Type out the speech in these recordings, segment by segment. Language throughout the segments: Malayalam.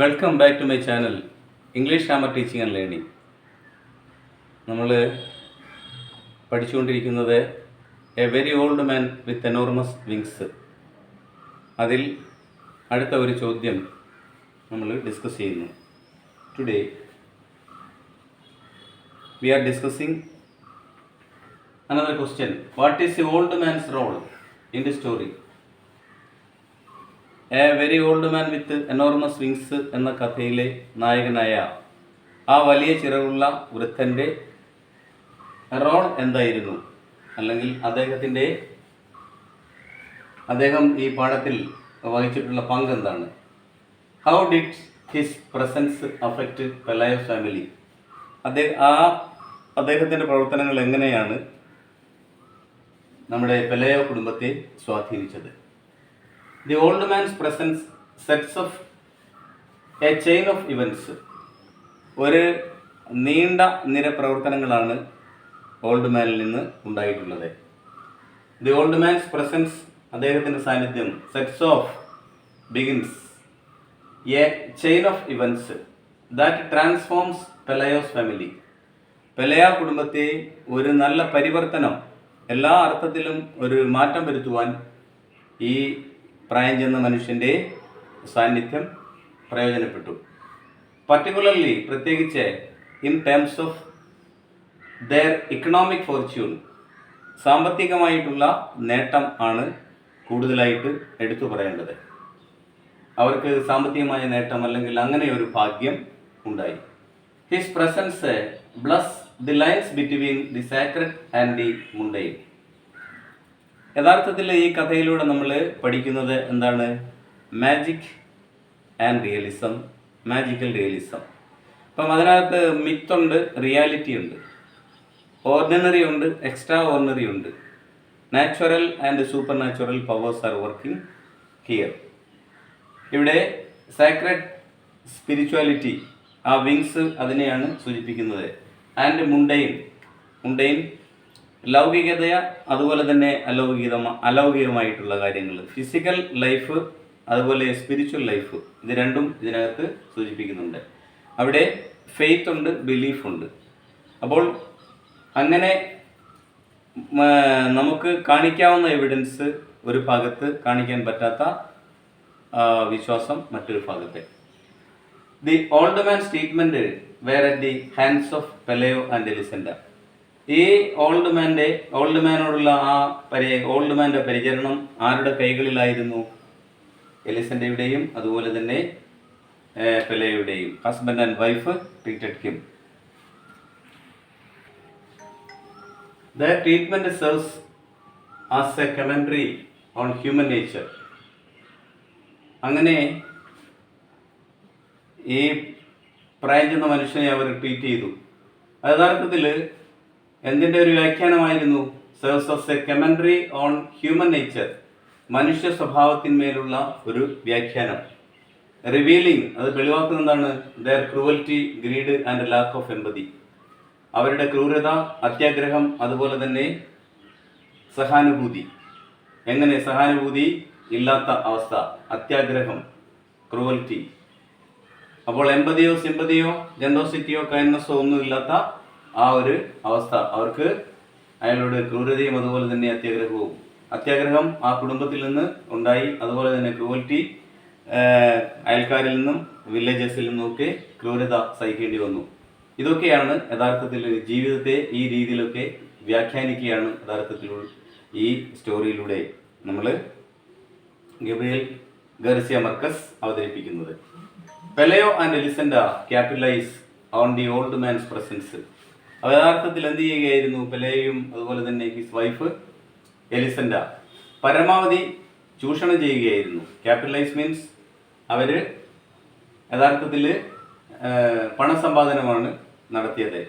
Welcome back to my channel English grammar teaching and learning. നമ്മൾ പഠിച്ചുകൊണ്ടിരിക്കുന്നത് a very old man with enormous wings. അതിൽ അടുത്ത ഒരു ചോദ്യം നമ്മൾ ഡിസ്കസ് ചെയ്യുന്നു. Today we are discussing another question. What is the old man's role in the story? A very old man with enormous wings എന്ന കഥയിലെ നായകനായ ആ വലിയ ചിറകുള്ള വൃദ്ധൻ്റെ റോൾ എന്തായിരുന്നു, അല്ലെങ്കിൽ അദ്ദേഹം ഈ പാഠത്തിൽ വഹിച്ചിട്ടുള്ള പങ്ക് എന്താണ്? How did his presence affect Pelayo's family? അദ്ദേഹത്തിൻ്റെ പ്രവർത്തനങ്ങൾ എങ്ങനെയാണ് നമ്മുടെ പെലായോ കുടുംബത്തെ സ്വാധീനിച്ചത്? The old man's presence sets off a chain of events. ഒരു നീണ്ട നിര പ്രവർത്തനങ്ങളാണ് ഓൾഡ് മാനിൽ നിന്ന് ഉണ്ടായിട്ടുള്ളത്. ദി ഓൾഡ് മാൻസ് പ്രസൻസ്, അദ്ദേഹത്തിൻ്റെ സാന്നിധ്യം, sets off begins a chain of events that transforms Pelayo's family. Pelayo കുടുംബത്തെ ഒരു നല്ല പരിവർത്തനം, എല്ലാ അർത്ഥത്തിലും ഒരു മാറ്റം വരുത്തുവാൻ ഈ പ്രായം ചെന്ന മനുഷ്യൻ്റെ സാന്നിധ്യം പ്രയോജനപ്പെട്ടു. പർട്ടിക്കുലർലി, പ്രത്യേകിച്ച് in terms of their economic Fortune, സാമ്പത്തികമായിട്ടുള്ള നേട്ടം ആണ് കൂടുതലായിട്ട് എടുത്തു പറയേണ്ടത്. അവർക്ക് സാമ്പത്തികമായ നേട്ടം, അല്ലെങ്കിൽ അങ്ങനെ ഒരു ഭാഗ്യം ഉണ്ടായി. His presence blurs the lines between the sacred and the mundane. യഥാർത്ഥത്തിൽ ഈ കഥയിലൂടെ നമ്മൾ പഠിക്കുന്നത് എന്താണ്? Magic and realism, magical realism. അപ്പം അതിനകത്ത് മിത്തുണ്ട്, റിയാലിറ്റി ഉണ്ട്, ഓർഡിനറി ഉണ്ട്, എക്സ്ട്രാ ഓർഡിനറി ഉണ്ട്. Natural and supernatural powers are working here. ഇവിടെ സാക്രഡ് സ്പിരിച്വാലിറ്റി, ആ വിങ്സ്, അതിനെയാണ് സൂചിപ്പിക്കുന്നത്. ആൻഡ് മുണ്ടൈൻ ലൗകികത, അതുപോലെ തന്നെ അലൗകികമായിട്ടുള്ള കാര്യങ്ങൾ, ഫിസിക്കൽ ലൈഫ് അതുപോലെ സ്പിരിച്വൽ ലൈഫ്, ഇത് രണ്ടും ഇതിനകത്ത് സൂചിപ്പിക്കുന്നുണ്ട്. അവിടെ ഫെയ്ത്ത് ഉണ്ട്, ബിലീഫ് ഉണ്ട്. അപ്പോൾ അങ്ങനെ നമുക്ക് കാണിക്കാവുന്ന എവിഡൻസ് ഒരു ഭാഗത്ത്, കാണിക്കാൻ പറ്റാത്ത വിശ്വാസം മറ്റൊരു ഭാഗത്ത്. The old man statement where at the hands of Pelayo and Elisenda. ഈ ഓൾഡ് മാനോടുള്ള ഓൾഡ് മാൻ്റെ പരിചരണം ആരുടെ കൈകളിലായിരുന്നു? എലിസെൻ്റെയുടെയും അതുപോലെ തന്നെ പെലയുടെയും. Husband and wife treated him. The treatment serves as a commentary on human nature. അങ്ങനെ ഈ പ്രായം ചെന്ന മനുഷ്യനെ അവർ ട്രീറ്റ് ചെയ്തു. യഥാർത്ഥത്തിൽ എന്തിൻ്റെ ഒരു വ്യാഖ്യാനമായിരുന്നു? Serves as a commentary on human nature, മനുഷ്യ സ്വഭാവത്തിന്മേലുള്ള ഒരു വ്യാഖ്യാനം. റിവീലിംഗ്, അത് വെളിവാക്കുന്ന എന്താണ്? Their cruelty, greed and lack of empathy. അവരുടെ ക്രൂരത, അത്യാഗ്രഹം, അതുപോലെ തന്നെ സഹാനുഭൂതി. എങ്ങനെ സഹാനുഭൂതി ഇല്ലാത്ത അവസ്ഥ, അത്യാഗ്രഹം, ക്രൂവൽറ്റി. അപ്പോൾ എമ്പതിയോ സിമ്പതിയോ ജെൻഡോസിറ്റിയോ കൈൻഡ്നെസ്സോ ഒന്നും ഇല്ലാത്ത ആ ഒരു അവസ്ഥ. അവർക്ക് അയാളോട് ക്രൂരതയും അതുപോലെ തന്നെ അത്യാഗ്രഹം ആ കുടുംബത്തിൽ നിന്ന് ഉണ്ടായി. അതുപോലെ തന്നെ ക്രൂവൽറ്റി, അയൽക്കാരിൽ നിന്നും വില്ലേജസിൽ നിന്നുമൊക്കെ ക്രൂരത സഹിക്കേണ്ടി വന്നു. ഇതൊക്കെയാണ് യഥാർത്ഥത്തിൽ ജീവിതത്തെ ഈ രീതിയിലൊക്കെ വ്യാഖ്യാനിക്കുകയാണ് യഥാർത്ഥത്തിൽ ഈ സ്റ്റോറിയിലൂടെ നമ്മൾ ഗബ്രിയേൽ ഗാർസിയ മാർക്കസ് അവതരിപ്പിക്കുന്നത്. Pelayo and Elisenda capitalize on the old man's presence. യഥാർത്ഥത്തിൽ എന്ത് ചെയ്യുകയായിരുന്നു? പെലയും അതുപോലെ തന്നെ ഹിസ് വൈഫ് എലിസെൻഡ പരമാവധി ചൂഷണം ചെയ്യുകയായിരുന്നു. ക്യാപിറ്റലൈസ് മീൻസ് അവർ യഥാർത്ഥത്തിൽ പണസമ്പാദനമാണ് നടത്തിയത്,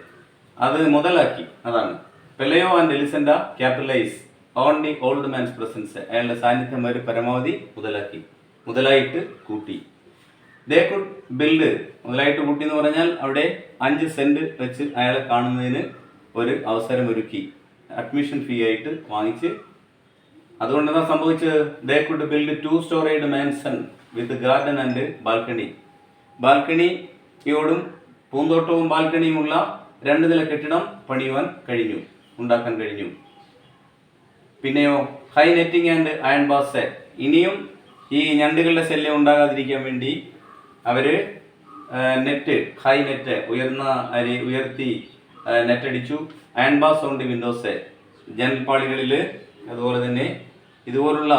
അത് മുതലാക്കി. അതാണ് Pelayo and Elisenda capitalize on the old man's presence. അയാളുടെ സാന്നിധ്യം അവർ പരമാവധി മുതലായിട്ട് കൂട്ടി. ദേ കുഡ് ബിൽഡ്, മുതലായിട്ട് കൂട്ടി എന്ന് പറഞ്ഞാൽ അവിടെ 5 സെന്റ് വെച്ച് അയാളെ കാണുന്നതിന് ഒരു അവസരമൊരുക്കി, അഡ്മിഷൻ ഫീ ആയിട്ട് വാങ്ങിച്ച്. അതുകൊണ്ട് എന്താ സംഭവിച്ചത്? They could build 2-storied mansion with garden and balcony. ബാൽക്കണിയോടും പൂന്തോട്ടവും ബാൽക്കണിയുമുള്ള 2 നില കെട്ടിടം ഉണ്ടാക്കാൻ കഴിഞ്ഞു. പിന്നെയോ high netting and iron bars. ഇനിയും ഈ ഞണ്ടുകളുടെ ശല്യം ഉണ്ടാകാതിരിക്കാൻ വേണ്ടി അവർ ഹൈ നെറ്റ് ഉയർത്തി നെറ്റടിച്ചു. Iron bars on the windows, ജനൽപ്പാളികളിൽ. അതുപോലെ തന്നെ ഇതുപോലുള്ള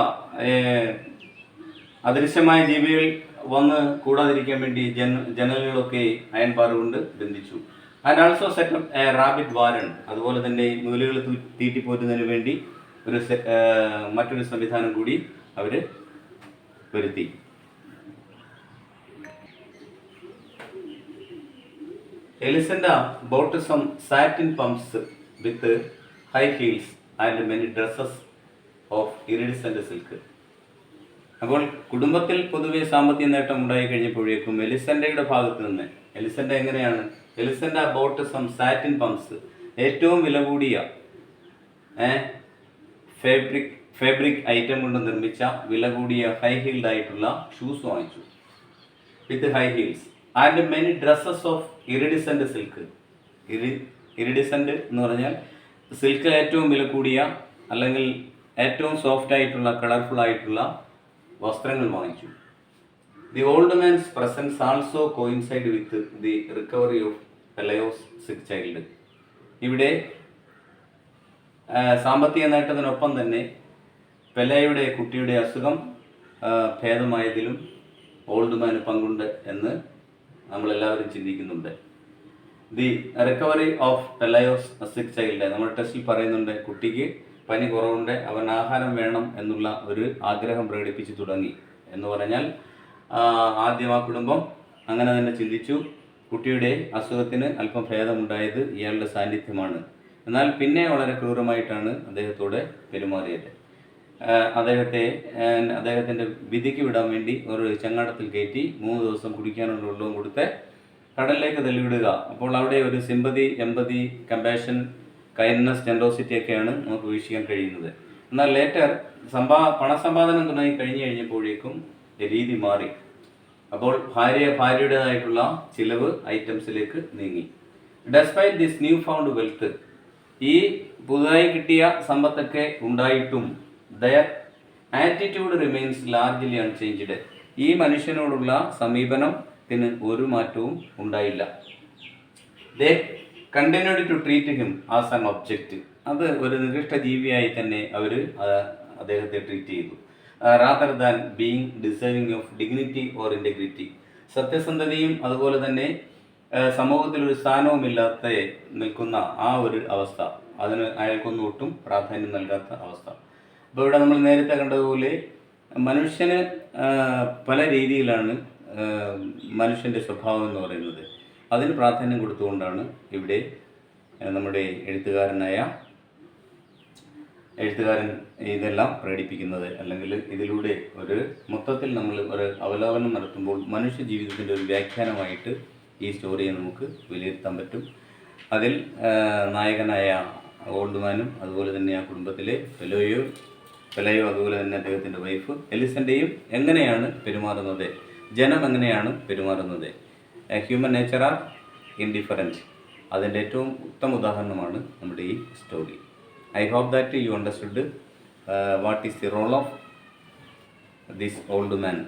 അദൃശ്യമായ ജീവികൾ വന്ന് കൂടാതിരിക്കാൻ വേണ്ടി ജനലുകളൊക്കെ അയൺ ബാർ കൊണ്ട് ബന്ധിച്ചു. And also set up a rabbit warren. അതുപോലെ തന്നെ മുയലുകൾ തീറ്റിപ്പോറ്റുന്നതിന് വേണ്ടി മറ്റൊരു സംവിധാനം കൂടി അവർ വരുത്തി. എലിസൻഡ bought some satin pumps with high heels and many dresses of iridescent silk. അപ്പോൾ കുടുംബത്തിൽ പൊതുവെ സാമ്പത്തിക നേട്ടം ഉണ്ടായി കഴിഞ്ഞപ്പോഴേക്കും എലിസൻഡയുടെ ഭാഗത്ത് നിന്ന് എലിസൻഡ bought some satin pumps, ഏറ്റവും വില കൂടിയ ഫാബ്രിക് ഐറ്റം കൊണ്ട് നിർമ്മിച്ച വില കൂടിയ ഹൈ ഹീൽഡ് ആയിട്ടുള്ള ഷൂസ് വാങ്ങിച്ചു. With high heels and many dresses of iridescent silk. Iridescent എന്ന് പറഞ്ഞാൽ സിൽക്കിൽ ഏറ്റവും വില കൂടിയ അല്ലെങ്കിൽ ഏറ്റവും സോഫ്റ്റ് ആയിട്ടുള്ള കളർഫുൾ ആയിട്ടുള്ള വസ്ത്രങ്ങൾ വാങ്ങിച്ചു. The old man's presence also coincide with the recovery of Pelayo's sick child. ഇവിടെ സാമ്പത്തിക നേട്ടത്തിനൊപ്പം തന്നെ പെലയുടെ കുട്ടിയുടെ അസുഖം ഭേദമായതിലും ഓൾഡ് മാന് പങ്കുണ്ട് എന്ന് നമ്മളെല്ലാവരും ചിന്തിക്കുന്നുണ്ട്. The recovery of Pelayo's sick child, നമ്മൾ ടെസ്റ്റിൽ പറയുന്നുണ്ട് കുട്ടിക്ക് പനി കുറവുണ്ട്, അവൻ ആഹാരം വേണം എന്നുള്ള ഒരു ആഗ്രഹം പ്രകടിപ്പിച്ചു തുടങ്ങി എന്ന് പറഞ്ഞാൽ ആദ്യം ആ കുടുംബം അങ്ങനെ തന്നെ ചിന്തിച്ചു. കുട്ടിയുടെ അസുഖത്തിന് അല്പം ഭേദമുണ്ടായത് ഇയാളുടെ സാന്നിധ്യമാണ്. എന്നാൽ പിന്നെ വളരെ ക്രൂരമായിട്ടാണ് അദ്ദേഹത്തോട് പെരുമാറിയത്. അദ്ദേഹത്തിൻ്റെ വിധിക്ക് വിടാൻ വേണ്ടി ഒരു ചങ്ങാടത്തിൽ കയറ്റി 3 ദിവസം കുടിക്കാനുള്ള വെള്ളവും കൊടുത്ത് കടലിലേക്ക് തള്ളിവിടുക. അപ്പോൾ അവിടെ ഒരു സിമ്പതി, എമ്പതി, കമ്പാഷൻ, കൈൻഡ്നസ്, ജനറോസിറ്റി ഒക്കെയാണ് നമുക്ക് വീക്ഷിക്കാൻ കഴിയുന്നത്. എന്നാൽ ലേറ്റർ പണസമ്പാദനം തുടങ്ങി കഴിഞ്ഞപ്പോഴേക്കും രീതി മാറി. അപ്പോൾ ഭാര്യയുടേതായിട്ടുള്ള ചിലവ് ഐറ്റംസിലേക്ക് നീങ്ങി. Despite this newfound wealth, ഈ പുതുതായി കിട്ടിയ സമ്പത്തൊക്കെ ഉണ്ടായിട്ടും their attitude remains largely unchanged. ഈ മനുഷ്യനോടുള്ള സമീപനത്തിന് ഒരു മാറ്റവും ഉണ്ടായില്ല. They continued to treat him as an object. അത് ഒരു നികൃഷ്ട ജീവിയായി തന്നെ അവർ അദ്ദേഹത്തെ ട്രീറ്റ് ചെയ്തു. Rather than being deserving of dignity or integrity. സത്യസന്ധതയും അതുപോലെ തന്നെ സമൂഹത്തിൽ ഒരു സ്ഥാനവുമില്ലാത്ത നിൽക്കുന്ന ആ ഒരു അവസ്ഥ, അതിന് അയാൾക്കൊന്നും ഒട്ടും പ്രാധാന്യം നൽകാത്ത അവസ്ഥ. അപ്പോൾ ഇവിടെ നമ്മൾ നേരത്തെ കണ്ടതുപോലെ മനുഷ്യന് പല രീതിയിലാണ് മനുഷ്യൻ്റെ സ്വഭാവം എന്ന് പറയുന്നത്. അതിന് പ്രാധാന്യം കൊടുത്തുകൊണ്ടാണ് ഇവിടെ നമ്മുടെ എഴുത്തുകാരൻ ഇതെല്ലാം പ്രകടിപ്പിക്കുന്നത്. അല്ലെങ്കിൽ ഇതിലൂടെ ഒരു മൊത്തത്തിൽ നമ്മൾ ഒരു അവലോകനം നടത്തുമ്പോൾ മനുഷ്യ ജീവിതത്തിൻ്റെ ഒരു വ്യാഖ്യാനമായിട്ട് ഈ സ്റ്റോറിയെ നമുക്ക് വിലയിരുത്താൻ പറ്റും. അതിൽ നായകനായ ഓൾഡ് മാനും അതുപോലെ തന്നെ ആ കുടുംബത്തിലെ പെലയോ അതുപോലെ തന്നെ അദ്ദേഹത്തിൻ്റെ വൈഫ് എലിസൻ്റെയും എങ്ങനെയാണ് പെരുമാറുന്നത്, ജനം എങ്ങനെയാണ് പെരുമാറുന്നത്. ഹ്യൂമൻ നേച്ചർ ആർ ഇൻഡിഫറൻറ്റ്, അതിൻ്റെ ഏറ്റവും ഉത്തമ ഉദാഹരണമാണ് നമ്മുടെ ഈ story. I hope that you understood what is the role of this old man,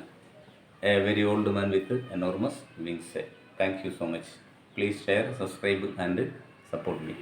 a very old man with enormous wings. Thank you so much. Please share, subscribe and support me.